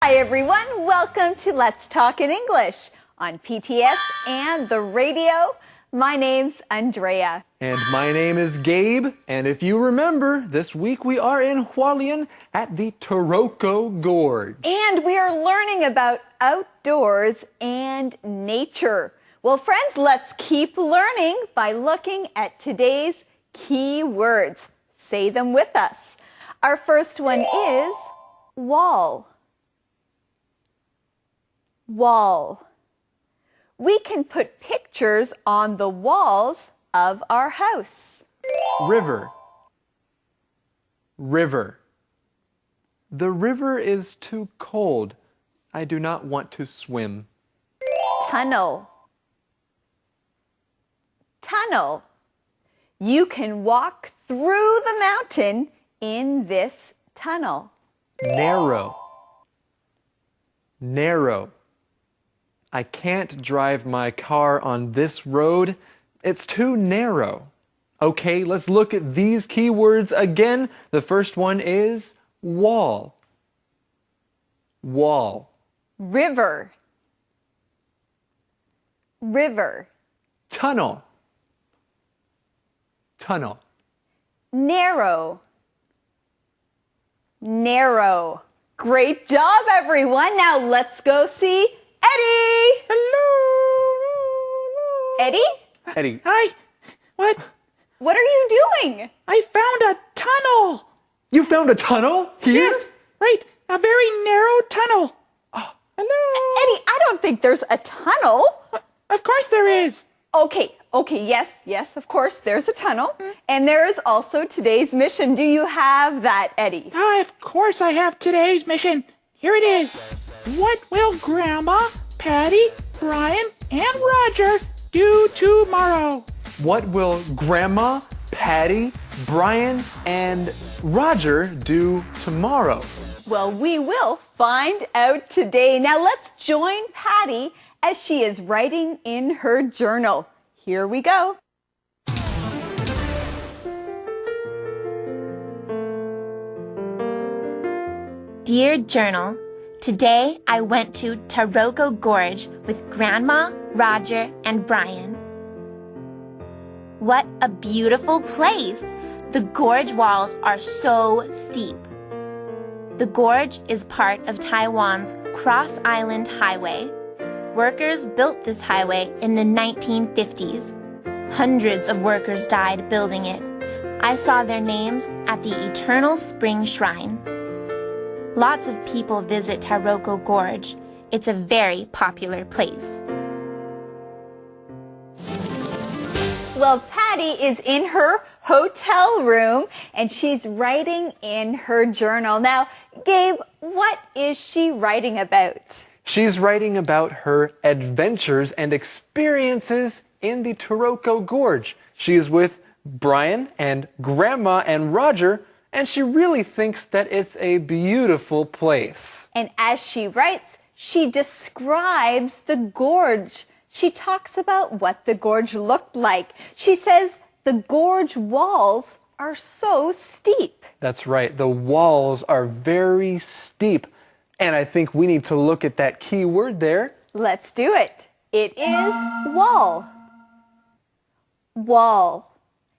Hi everyone, welcome to Let's Talk in English on PTS and the radio. My name's Andrea. And my name is Gabe, and if you remember, this week we are in Hualien at the Taroko Gorge. And we are learning about outdoors and nature. Well, friends, let's keep learning by looking at today's key words. Say them with us. Our first one is wall. Wall. We can put pictures on the walls of our house. River. River. The river is too cold. I do not want to swim. Tunnel. Tunnel. You can walk through the mountain in this tunnel. Narrow. Narrow. I can't drive my car on this road. It's too narrow. Okay, let's look at these key words again. The first one is wall. Wall. River. River. Tunnel. Tunnel. Narrow. Narrow. Great job, everyone. Now let's go see Eddie. Hello. Eddie? Eddie. Hi. What? What are you doing? I found a tunnel. You found a tunnel here? Yes, right. A very narrow tunnel. Oh, hello. Eddie, I don't think there's a tunnel. Of course there is. Okay, yes, of course, there's a tunnel. And there is also today's mission. Do you have that, Eddie? Of course I have today's mission. Here it is. What will Grandma, Patty, Brian, and Roger do tomorrow? What will Grandma, Patty, Brian, and Roger do tomorrow? Well, we will find out today. Now let's join Patty as she is writing in her journal. Here we go. Dear Journal, today I went to Taroko Gorge with Grandma, Roger, and Brian. What a beautiful place! The gorge walls are so steep. The gorge is part of Taiwan's Cross Island Highway. Workers built this highway in the 1950s. Hundreds of workers died building it. I saw their names at the Eternal Spring Shrine. Lots of people visit Taroko Gorge. It's a very popular place. Well, Patty is in her hotel room and she's writing in her journal. Now, Gabe, what is she writing about? She's writing about her adventures and experiences in the Taroko Gorge. She is with Brian and Grandma and Roger, and she really thinks that it's a beautiful place. And as she writes, she describes the gorge. She talks about what the gorge looked like. She says the gorge walls are so steep. That's right. The walls are very steep. And I think we need to look at that key word there. Let's do it. It is wall. Wall.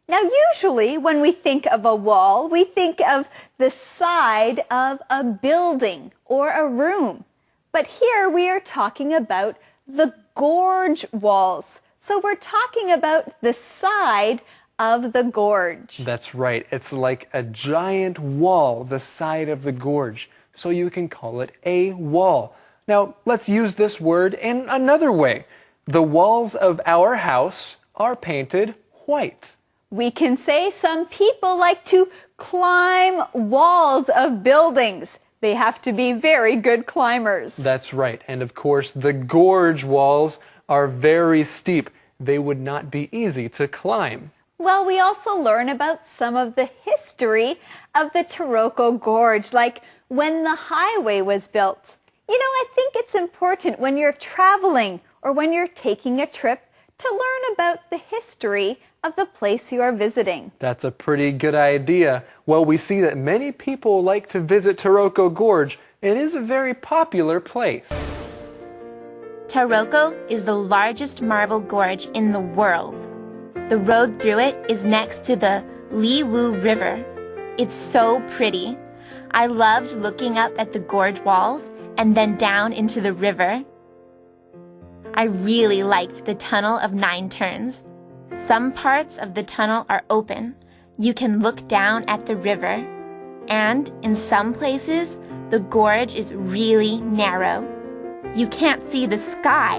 Now, usually when we think of a wall, we think of the side of a building or a room. But here we are talking about the gorge walls. So we're talking about the side of the gorge. That's right. It's like a giant wall, the side of the gorge. So you can call it a wall. Now, let's use this word in another way. The walls of our house are painted white. We can say some people like to climb walls of buildings. They have to be very good climbers. That's right. And of course, the gorge walls are very steep. They would not be easy to climb. Well, we also learn about some of the history of the Taroko Gorge, like when the highway was built. You know, I think it's important when you're traveling or when you're taking a trip to learn about the history of the place you are visiting. That's a pretty good idea. Well, we see that many people like to visit Taroko Gorge. it is a very popular place. Taroko is the largest marble gorge in the world. The road through it is next to the Liwu River. It's so pretty. I loved looking up at the gorge walls and then down into the river. I really liked the Tunnel of 9 Turns. Some parts of the tunnel are open. You can look down at the river. And in some places, the gorge is really narrow. You can't see the sky.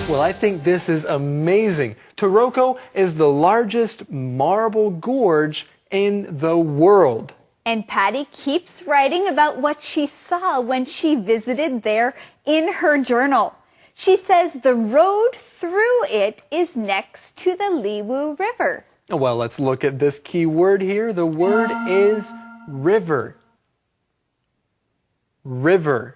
Well, I think this is amazing. Taroko is the largest marble gorge in the world. And Patty keeps writing about what she saw when she visited there in her journal. She says the road through it is next to the Liwu River. Well, let's look at this key word here. The word is river. River.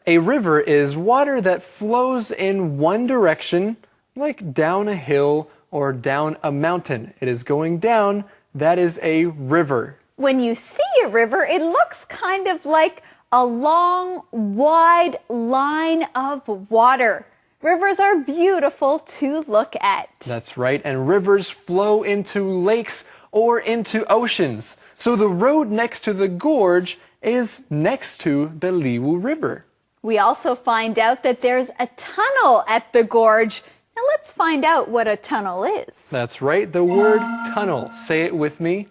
A river is water that flows in one direction, like down a hill or down a mountain. It is going down. That is a river. When you see a river, it looks kind of like a long, wide line of water. Rivers are beautiful to look at. That's right, and rivers flow into lakes or into oceans. So the road next to the gorge is next to the Liwu River. We also find out that there's a tunnel at the gorge. Now let's find out what a tunnel is. That's right, the word tunnel. Say it with me.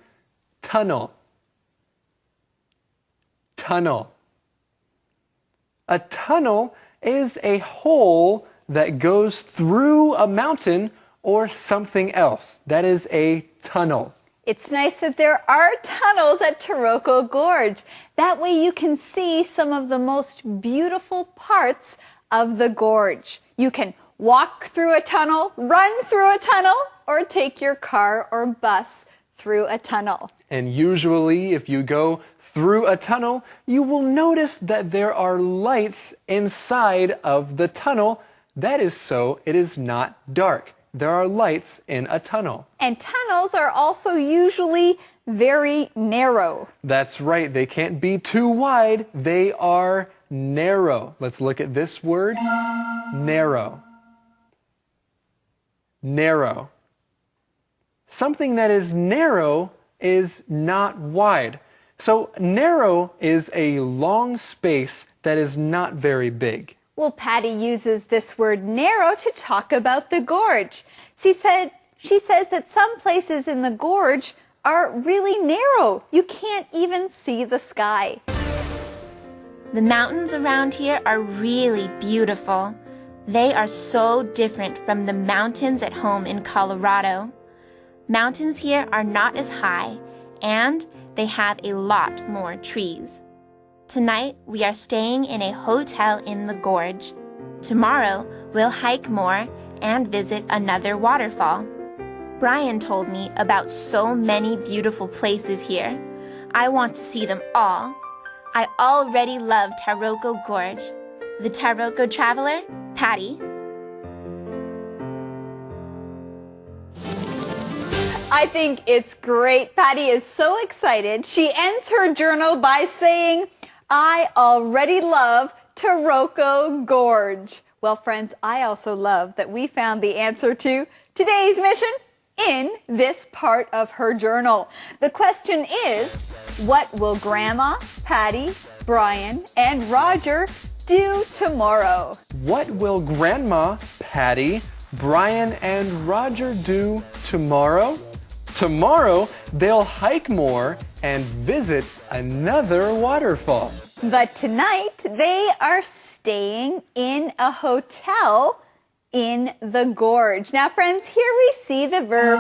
Tunnel. Tunnel. A tunnel is a hole that goes through a mountain or something else. That is a tunnel. It's nice that there are tunnels at Taroko Gorge. That way you can see some of the most beautiful parts of the gorge. You can walk through a tunnel, run through a tunnel, or take your car or bus through a tunnel. And usually, if you go through a tunnel, you will notice that there are lights inside of the tunnel. That is so it is not dark. There are lights in a tunnel. And tunnels are also usually very narrow. That's right. They can't be too wide. They are narrow. Let's look at this word. Narrow. Narrow. Something that is narrow is not wide. So narrow is a long space that is not very big. Well, Patty uses this word narrow to talk about the gorge. She says that some places in the gorge are really narrow. You can't even see the sky. The mountains around here are really beautiful. They are so different from the mountains at home in Colorado. Mountains here are not as high, and they have a lot more trees. Tonight, we are staying in a hotel in the gorge. Tomorrow, we'll hike more and visit another waterfall. Brian told me about so many beautiful places here. I want to see them all. I already love Taroko Gorge. The Taroko Traveler, Patty. I think it's great. Patty is so excited. She ends her journal by saying, I already love Taroko Gorge. Well, friends, I also love that we found the answer to today's mission in this part of her journal. The question is, what will Grandma, Patty, Brian, and Roger do tomorrow? What will Grandma, Patty, Brian, and Roger do tomorrow? Tomorrow, they'll hike more and visit another waterfall. But tonight, they are staying in a hotel in the gorge. Now, friends, here we see the verb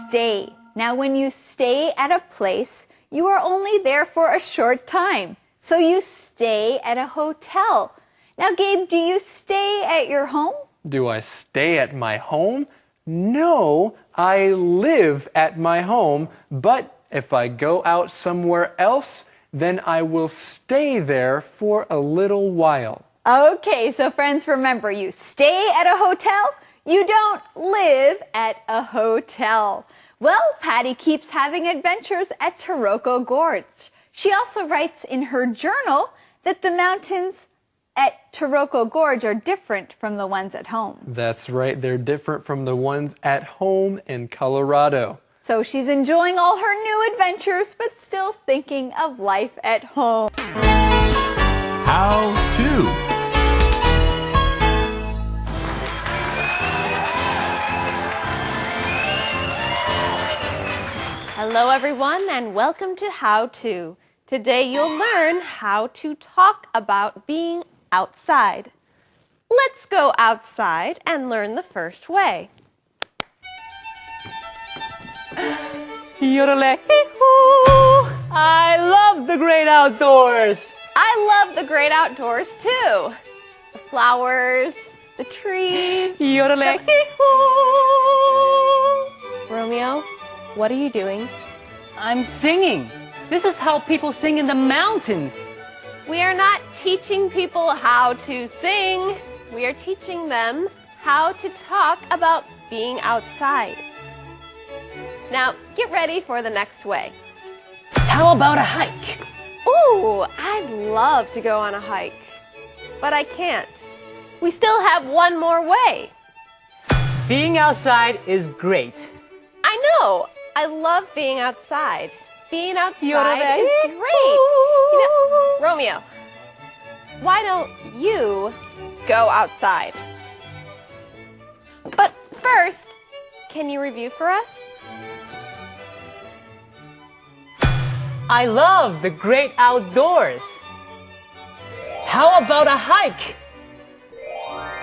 stay. Now, when you stay at a place, you are only there for a short time. So you stay at a hotel. Now, Gabe, do you stay at your home? Do I stay at my home? No, I live at my home, but if I go out somewhere else, then I will stay there for a little while. Okay, so friends, remember, you stay at a hotel, you don't live at a hotel. Well, Patty keeps having adventures at Taroko Gorge. She also writes in her journal that the mountains at Taroko Gorge are different from the ones at home. That's right, they're different from the ones at home in Colorado. So she's enjoying all her new adventures, but still thinking of life at home. How to. Hello everyone and welcome to How To. Today you'll learn how to talk about being outside. Let's go outside and learn the first way. Yodelay-hee-hoo! I love the great outdoors. I love the great outdoors too. The flowers, the trees. Yodelay-hee-hoo! Romeo, what are you doing? I'm singing. This is how people sing in the mountains. We are not teaching people how to sing. We are teaching them how to talk about being outside. Now, get ready for the next way. How about a hike? Ooh, I'd love to go on a hike, but I can't. We still have one more way. Being outside is great. I know. I love being outside. Being outside is great. Romeo, why don't you go outside? But first, can you review for us? I love the great outdoors. How about a hike?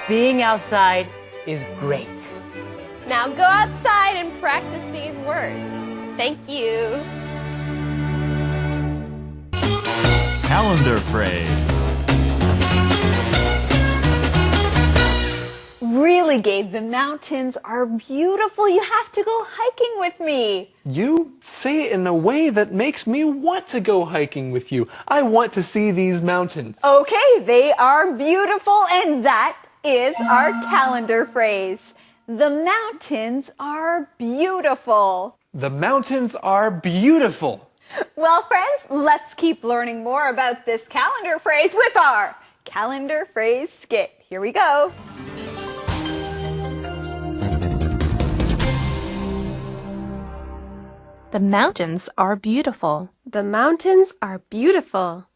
Being outside is great. Now go outside and practice these words. Thank you. Calendar phrase. Really, Gabe, the mountains are beautiful. You have to go hiking with me. You say it in a way that makes me want to go hiking with you. I want to see these mountains. Okay, they are beautiful, and that is our calendar phrase. The mountains are beautiful. The mountains are beautiful. Well, friends, let's keep learning more about this calendar phrase with our calendar phrase skit. Here we go. The mountains are beautiful. The mountains are beautiful.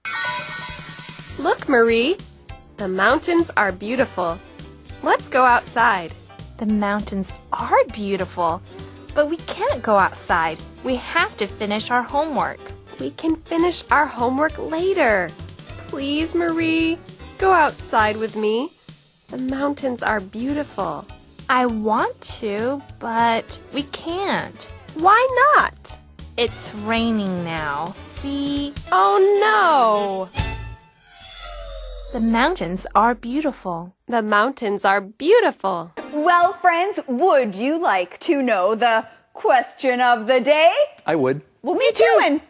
Look, Marie. The mountains are beautiful. Let's go outside. The mountains are beautiful, but we can't go outside. We have to finish our homework. We can finish our homework later. Please, Marie, go outside with me. The mountains are beautiful. I want to, but we can't. Why not? It's raining now. See? Oh no! The mountains are beautiful. The mountains are beautiful. Well, friends, would you like to know the question of the day? I would. Well, me too, and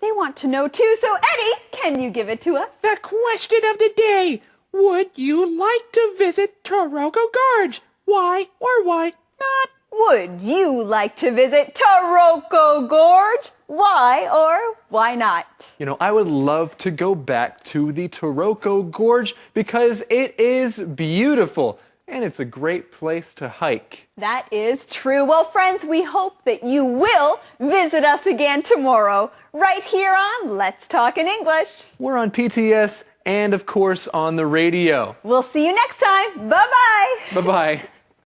they want to know too. So, Eddie, can you give it to us? The question of the day. Would you like to visit Taroko Gorge? Why or why not? Would you like to visit Taroko Gorge? Why or why not? You know, I would love to go back to the Taroko Gorge because it is beautiful and it's a great place to hike. That is true. Well, friends, we hope that you will visit us again tomorrow, right here on Let's Talk in English. We're on PTS and, of course, on the radio. We'll see you next time. Bye-bye. Bye-bye.